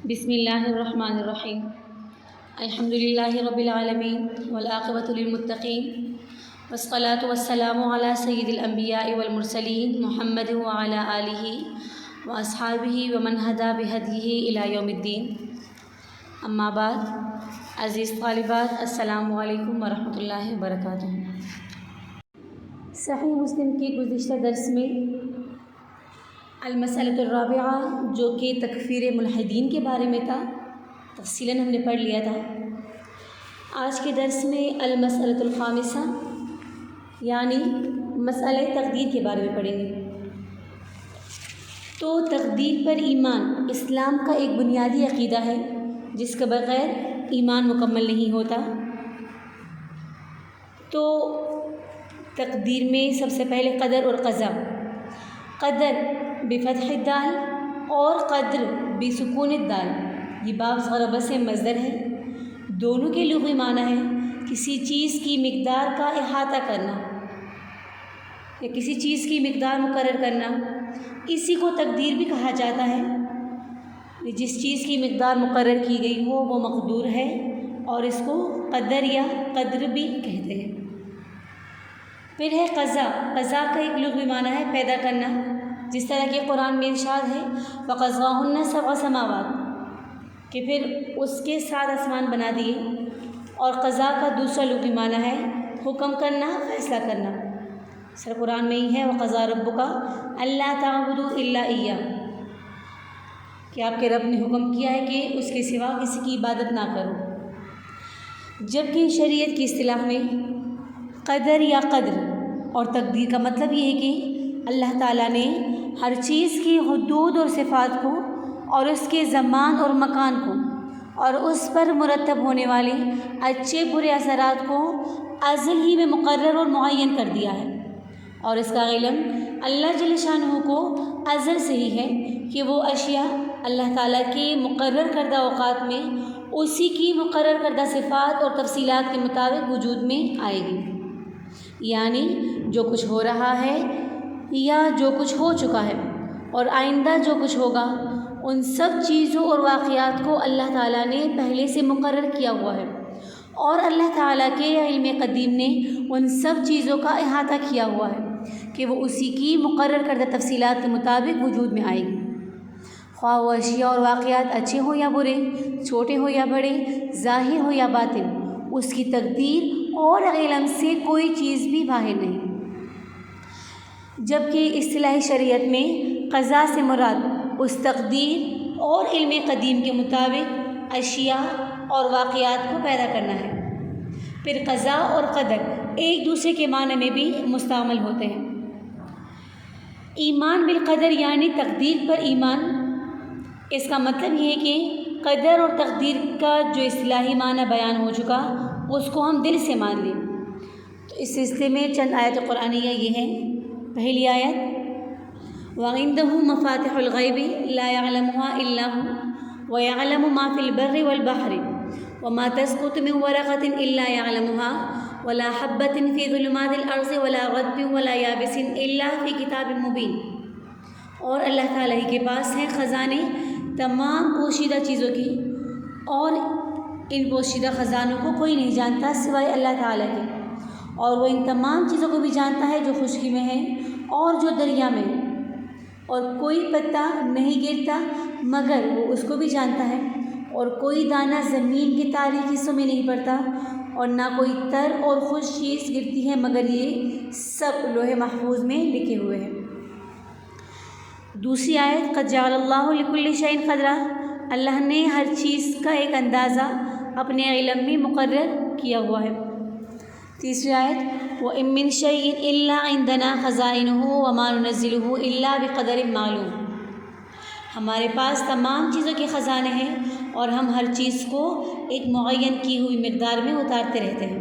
بسم اللہ الرحمن الرحیم الحمد للہ رب العالمین والعاقبۃ للمتقین والصلاۃ والسلام علی سید الانبیاء والمرسلین محمد وعلی آلہ واصحابہ ومن ہدی بہدیہ الی یوم الدین، اما بعد۔ عزیز طالبات، السلام علیکم ورحمۃ اللہ وبرکاتہ۔ صحیح مسلم کے گزشتہ درس میں المسألۃ الرابعہ جو کہ تکفیر ملحدین کے بارے میں تھا، تفصیلاً ہم نے پڑھ لیا تھا۔ آج کے درس میں المسألۃ الخامسہ یعنی مسئلہ تقدیر کے بارے میں پڑھیں گے۔ تو تقدیر پر ایمان اسلام کا ایک بنیادی عقیدہ ہے جس کے بغیر ایمان مکمل نہیں ہوتا۔ تو تقدیر میں سب سے پہلے قدر اور قضا، قدر بفتح الدال اور قدر بسکون الدال، یہ باب ضرب سے مصدر ہے۔ دونوں کے لغوی معنی ہے کسی چیز کی مقدار کا احاطہ کرنا یا کسی چیز کی مقدار مقرر کرنا، اسی کو تقدیر بھی کہا جاتا ہے۔ جس چیز کی مقدار مقرر کی گئی ہو وہ مقدور ہے، اور اس کو قدر یا قدر بھی کہتے ہیں۔ پھر ہے قضا، قضا کا ایک لغوی معنی ہے پیدا کرنا، جس طرح کہ قرآن میں ارشاد ہے فَقَضَاهُنَّ سَبْعَ سَمَاوَاتٍ کہ پھر اس کے 7 آسمان بنا دیے۔ اور قضا کا دوسرا لغوی معنی ہے حکم کرنا، فیصلہ کرنا۔ سر قرآن میں ہی ہے وَقَضَىٰ رَبُّكَ أَلَّا تَعْبُدُوا إِلَّا إِيَّاهُ کہ آپ کے رب نے حکم کیا ہے کہ اس کے سوا کسی کی عبادت نہ کرو۔ جبکہ شریعت کی اصطلاح میں قدر یا قدر اور تقدیر کا مطلب یہ ہے کہ اللہ تعالیٰ نے ہر چیز کی حدود اور صفات کو اور اس کے زمان اور مکان کو اور اس پر مرتب ہونے والے اچھے برے اثرات کو ازل ہی میں مقرر اور معین کر دیا ہے، اور اس کا علم اللہ جل شانہ کو ازل سے ہی ہے کہ وہ اشیاء اللہ تعالیٰ کے مقرر کردہ اوقات میں اسی کی مقرر کردہ صفات اور تفصیلات کے مطابق وجود میں آئے گی۔ یعنی جو کچھ ہو رہا ہے یا جو کچھ ہو چکا ہے اور آئندہ جو کچھ ہوگا، ان سب چیزوں اور واقعات کو اللہ تعالیٰ نے پہلے سے مقرر کیا ہوا ہے، اور اللہ تعالیٰ کے علم قدیم نے ان سب چیزوں کا احاطہ کیا ہوا ہے کہ وہ اسی کی مقرر کردہ تفصیلات کے مطابق وجود میں آئے گی۔ خواہ وہ اشیاء اور واقعات اچھے ہوں یا برے، چھوٹے ہو یا بڑے، ظاہر ہو یا باطن، اس کی تقدیر اور علم سے کوئی چیز بھی باہر نہیں۔ جبکہ اصطلاحی شریعت میں قضا سے مراد اس تقدیر اور علم قدیم کے مطابق اشیاء اور واقعات کو پیدا کرنا ہے۔ پھر قضا اور قدر ایک دوسرے کے معنی میں بھی مستعمل ہوتے ہیں۔ ایمان بالقدر یعنی تقدیر پر ایمان، اس کا مطلب یہ ہے کہ قدر اور تقدیر کا جو اصطلاحی معنی بیان ہو چکا اس کو ہم دل سے مان لیں۔ تو اس سلسلے میں چند آیت قرآنیہ یہ ہیں۔ پہلی آیت وَعِندَهُ مَفَاتِحُ الْغَيْبِ لَا يَعْلَمُهَا إِلَّا هُوَ وَيَعْلَمُ مَا فِي الْبَرِّ وَالْبَحْرِ وَمَا تَسْقُطُ مِنْ وَرَقَةٍ إِلَّا يَعْلَمُهَا وَلَا حَبَّةٍ فِي ظُلُمَاتِ الْأَرْضِ وَلَا رَطْبٍ وَلَا يَابِسٍ إِلَّا فِي كِتَابٍ مُبِينٍ۔ اور اللہ تعالیٰ ہی کے پاس ہیں خزانے تمام پوشیدہ چیزوں کی، اور ان پوشیدہ خزانوں کو کوئی نہیں جانتا سوائے اللہ تعالیٰ کے، اور وہ ان تمام چیزوں کو بھی جانتا ہے جو خشکی میں ہے اور جو دریا میں ہے، اور کوئی پتا نہیں گرتا مگر وہ اس کو بھی جانتا ہے، اور کوئی دانہ زمین کے تاریک حصوں میں نہیں پڑتا، اور نہ کوئی تر اور خشک چیز گرتی ہے مگر یہ سب لوح محفوظ میں لکھے ہوئے ہیں۔ دوسری آیت قد جعل اللہ لکل شیء قدرا، اللہ نے ہر چیز کا ایک اندازہ اپنے علم میں مقرر کیا ہوا ہے۔ تیسری آیت وَإِن مِّن شَيْءٍ إِلَّا عِندَنَا خَزَائِنُهُ وَمَا نُنَزِّلُهُ إِلَّا بِقَدَرٍ مَّعْلُومٍ، ہمارے پاس تمام چیزوں کے خزانے ہیں اور ہم ہر چیز کو ایک معین کی ہوئی مقدار میں اتارتے رہتے ہیں۔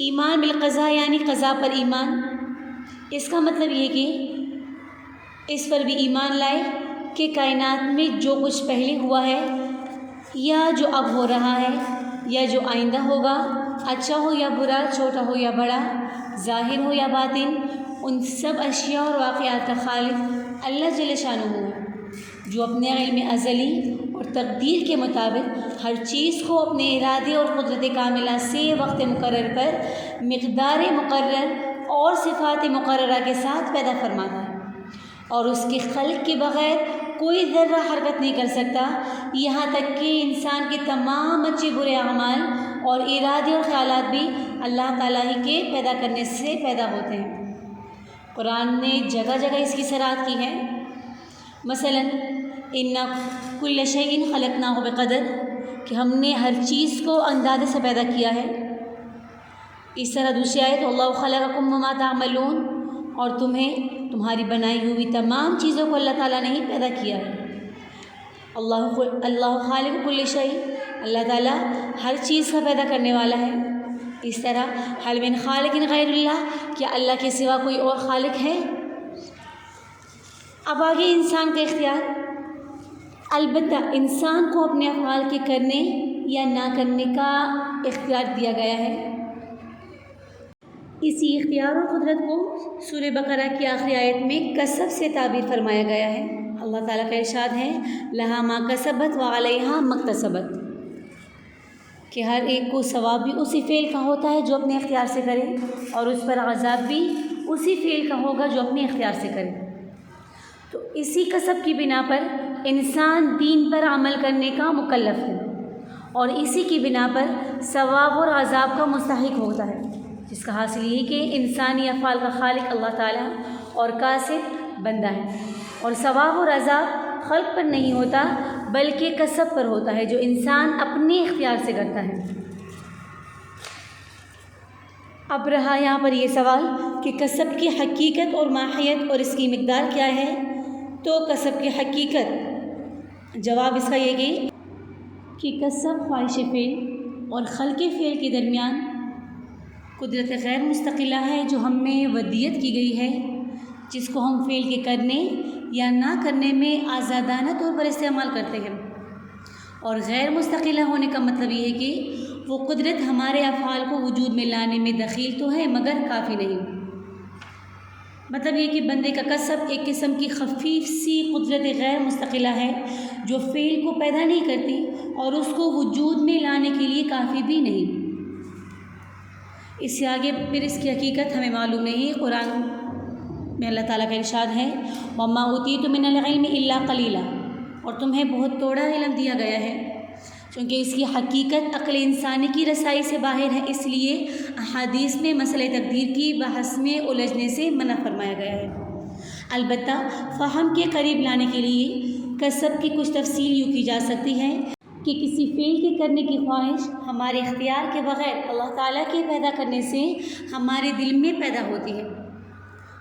ایمان بالقضاء یعنی قضا پر ایمان، اس کا مطلب یہ کہ اس پر بھی ایمان لائے کہ کائنات میں جو کچھ پہلے ہوا ہے یا جو اب ہو رہا ہے یا جو آئندہ ہوگا، اچھا ہو یا برا، چھوٹا ہو یا بڑا، ظاہر ہو یا باطن، ان سب اشیاء اور واقعات کا خالق اللہ جل شانہ ہے۔ جو اپنے علم ازلی اور تقدیر کے مطابق ہر چیز کو اپنے ارادے اور قدرت کاملہ سے وقت مقرر پر مقدار مقرر اور صفات مقررہ کے ساتھ پیدا فرماتا ہے، اور اس کے خلق کے بغیر کوئی ذرہ حرکت نہیں کر سکتا، یہاں تک کہ انسان کے تمام اچھے برے اعمال اور ارادے اور خیالات بھی اللہ تعالیٰ ہی کے پیدا کرنے سے پیدا ہوتے ہیں۔ قرآن نے جگہ جگہ اس کی صراحت کی ہے، مثلاً ان کل شیء خلقناہ بقدر، کہ ہم نے ہر چیز کو اندازے سے پیدا کیا ہے۔ اس طرح دوسری آیت اللہ خلقکم وما تعملون، اور تمہاری بنائی ہوئی تمام چیزوں کو اللہ تعالیٰ نے ہی پیدا کیا ہے۔ اللہ خالق کل شیء، اللہ تعالیٰ ہر چیز کا پیدا کرنے والا ہے۔ اس طرح حل من خالق غیر اللہ، کیا اللہ کے سوا کوئی اور خالق ہے؟ اب آگے انسان کا اختیار، البتہ انسان کو اپنے افعال کے کرنے یا نہ کرنے کا اختیار دیا گیا ہے۔ اسی اختیار و قدرت کو سورہ بقرہ کی آخری آیت میں کسب سے تعبیر فرمایا گیا ہے۔ اللہ تعالیٰ کا ارشاد ہے لہا ما کسبت وعلیہا مکتسبت، کہ ہر ایک کو ثواب بھی اسی فعل کا ہوتا ہے جو اپنے اختیار سے کرے، اور اس پر عذاب بھی اسی فعل کا ہوگا جو اپنے اختیار سے کرے۔ تو اسی کسب کی بنا پر انسان دین پر عمل کرنے کا مکلف ہے، اور اسی کی بنا پر ثواب اور عذاب کا مستحق ہوتا ہے، جس کا حاصل یہ کہ انسانی افعال کا خالق اللہ تعالیٰ اور کاسب بندہ ہے، اور ثواب اور عذاب خلق پر نہیں ہوتا بلکہ کسب پر ہوتا ہے جو انسان اپنے اختیار سے کرتا ہے۔ اب رہا یہاں پر یہ سوال کہ کسب کی حقیقت اور ماہیت اور اس کی مقدار کیا ہے؟ تو کسب کی حقیقت، جواب اس کا یہ کہ کسب خواہش فعل اور خلق فعل کے درمیان قدرت غیر مستقلہ ہے جو ہم میں ودیت کی گئی ہے، جس کو ہم فعل کے کرنے یا نہ کرنے میں آزادانہ طور پر استعمال کرتے ہیں۔ اور غیر مستقلہ ہونے کا مطلب یہ ہے کہ وہ قدرت ہمارے افعال کو وجود میں لانے میں دخیل تو ہے مگر کافی نہیں۔ مطلب یہ کہ بندے کا کسب ایک قسم کی خفیف سی قدرت غیر مستقلہ ہے جو فعل کو پیدا نہیں کرتی اور اس کو وجود میں لانے کے لیے کافی بھی نہیں۔ اس سے آگے پھر اس کی حقیقت ہمیں معلوم نہیں۔ قرآن میں اللہ تعالیٰ کا ارشاد ہے وَمَا أُوتِيتُم مِّنَ الْعِلْمِ إِلَّا قَلِيلًا، اور تمہیں بہت تھوڑا علم دیا گیا ہے، چونکہ اس کی حقیقت عقل انسانی کی رسائی سے باہر ہے، اس لیے احادیث میں مسئلہ تقدیر کی بحث میں الجھنے سے منع فرمایا گیا ہے۔ البتہ فہم کے قریب لانے کے لیے کسب کی کچھ تفصیل یوں کی جا سکتی ہے کہ کسی فعل کے کرنے کی خواہش ہمارے اختیار کے بغیر اللہ تعالیٰ کے پیدا کرنے سے ہمارے دل میں پیدا ہوتی ہے۔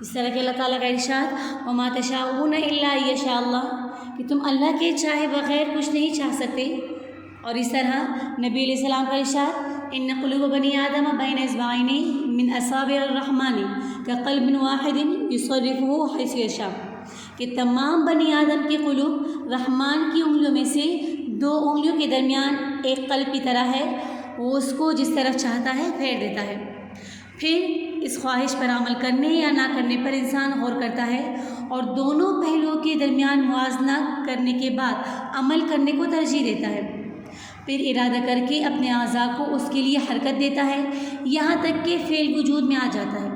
اس طرح کہ اللہ تعالیٰ کا ارشاد وَمَا تَشَاءُونَ إِلَّا أَن يَشَاءَ اللَّهُ، کہ تم اللہ کے چاہے بغیر کچھ نہیں چاہ سکتے۔ اور اس طرح نبی علیہ السلام کا ارشاد ان قلوب بنی آدم بین اصبعین من اصابع الرحمن کقلب واحد یصرفہ حیث یشاء، کہ تمام بنی آدم کے قلوب رحمان کی انگلیوں میں سے دو انگلیوں کے درمیان ایک قلب کی طرح ہے، وہ اس کو جس طرف چاہتا ہے پھیر دیتا ہے۔ پھر اس خواہش پر عمل کرنے یا نہ کرنے پر انسان غور کرتا ہے اور دونوں پہلوؤں کے درمیان موازنہ کرنے کے بعد عمل کرنے کو ترجیح دیتا ہے، پھر ارادہ کر کے اپنے اعضاء کو اس کے لیے حرکت دیتا ہے یہاں تک کہ فعل وجود میں آ جاتا ہے۔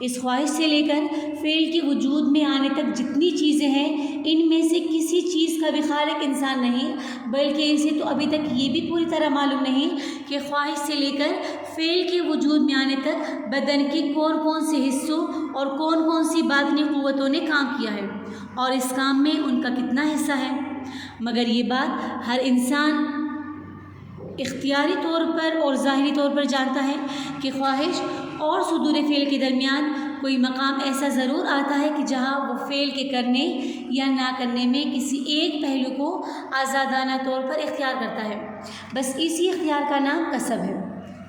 اس خواہش سے لے کر فعل کے وجود میں آنے تک جتنی چیزیں ہیں ان میں سے کسی چیز کا بھی خالق انسان نہیں، بلکہ اسے تو ابھی تک یہ بھی پوری طرح معلوم نہیں کہ خواہش سے لے کر فعل کے وجود میں آنے تک بدن کے کون کون سے حصوں اور کون کون سی باطنی قوتوں نے کام کیا ہے اور اس کام میں ان کا کتنا حصہ ہے۔ مگر یہ بات ہر انسان اختیاری طور پر اور ظاہری طور پر جانتا ہے کہ خواہش اور صدور فعل کے درمیان کوئی مقام ایسا ضرور آتا ہے کہ جہاں وہ فعل کے کرنے یا نہ کرنے میں کسی ایک پہلو کو آزادانہ طور پر اختیار کرتا ہے۔ بس اسی اختیار کا نام کسب ہے،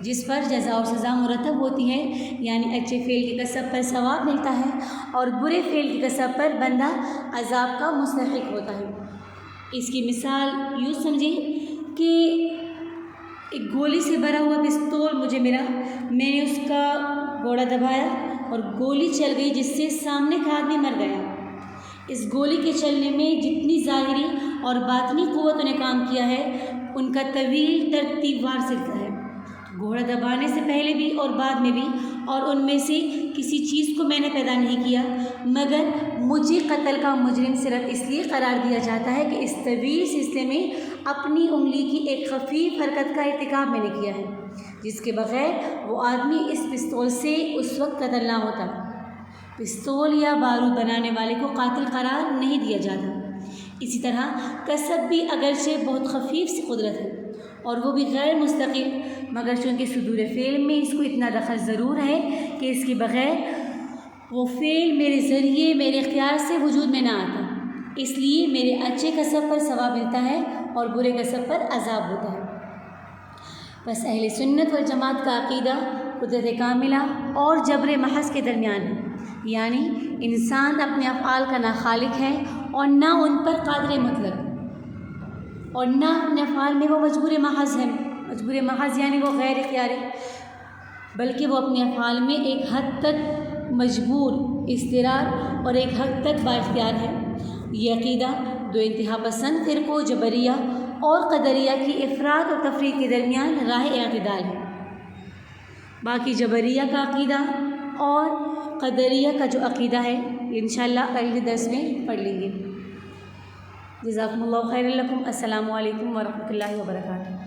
جس پر جزا اور سزا مرتب ہوتی ہے، یعنی اچھے فعل کے کسب پر ثواب ملتا ہے اور برے فعل کے کسب پر بندہ عذاب کا مستحق ہوتا ہے۔ اس کی مثال یوں سمجھیں کہ ایک گولی سے بھرا ہوا پستول مجھے ملا، میں نے اس کا گوڑا دبایا اور گولی چل گئی جس سے سامنے کا آدمی مر گیا۔ اس گولی کے چلنے میں جتنی ظاہری اور باطنی قوتوں نے کام کیا ہے ان کا طویل ترتیب وار سلسلہ ہے، گھوڑا دبانے سے پہلے بھی اور بعد میں بھی، اور ان میں سے کسی چیز کو میں نے پیدا نہیں کیا، مگر مجھے قتل کا مجرم صرف اس لیے قرار دیا جاتا ہے کہ اس طویل سلسلے میں اپنی انگلی کی ایک خفیف حرکت کا ارتکاب میں نے کیا ہے جس کے بغیر وہ آدمی اس پستول سے اس وقت قتل نہ ہوتا۔ پستول یا بارود بنانے والے کو قاتل قرار نہیں دیا جاتا۔ اسی طرح کسب بھی اگرچہ بہت خفیف سی قدرت ہے اور وہ بھی غیر مستقل، مگر چونکہ صدور فعل میں اس کو اتنا دخل ضرور ہے کہ اس کے بغیر وہ فعل میرے ذریعے میرے اختیار سے وجود میں نہ آتا، اس لیے میرے اچھے کسب پر ثواب ملتا ہے اور برے کسب پر عذاب ہوتا ہے۔ بس اہل سنت والجماعت کا عقیدہ قدرت کاملہ اور جبر محض کے درمیان ہے، یعنی انسان اپنے افعال کا نہ خالق ہے اور نہ ان پر قادر مطلق، اور نہ اپنے افعال میں وہ مجبور محض ہے۔ مجبور محض یعنی وہ غیر اختیاری، بلکہ وہ اپنے افعال میں ایک حد تک مجبور، اضطرار اور ایک حد تک با اختیار ہے۔ یہ عقیدہ دو انتہا پسند فرقوں جبریہ اور قدریہ کی افراد اور تفریق کے درمیان راہ اعتدال ہے۔ باقی جبریہ کا عقیدہ اور قدریہ کا جو عقیدہ ہے انشاءاللہ اگلے درس میں پڑھ لیں گے۔ جزاکم اللہ خیر لکم۔ السلام علیکم ورحمۃ اللہ وبرکاتہ۔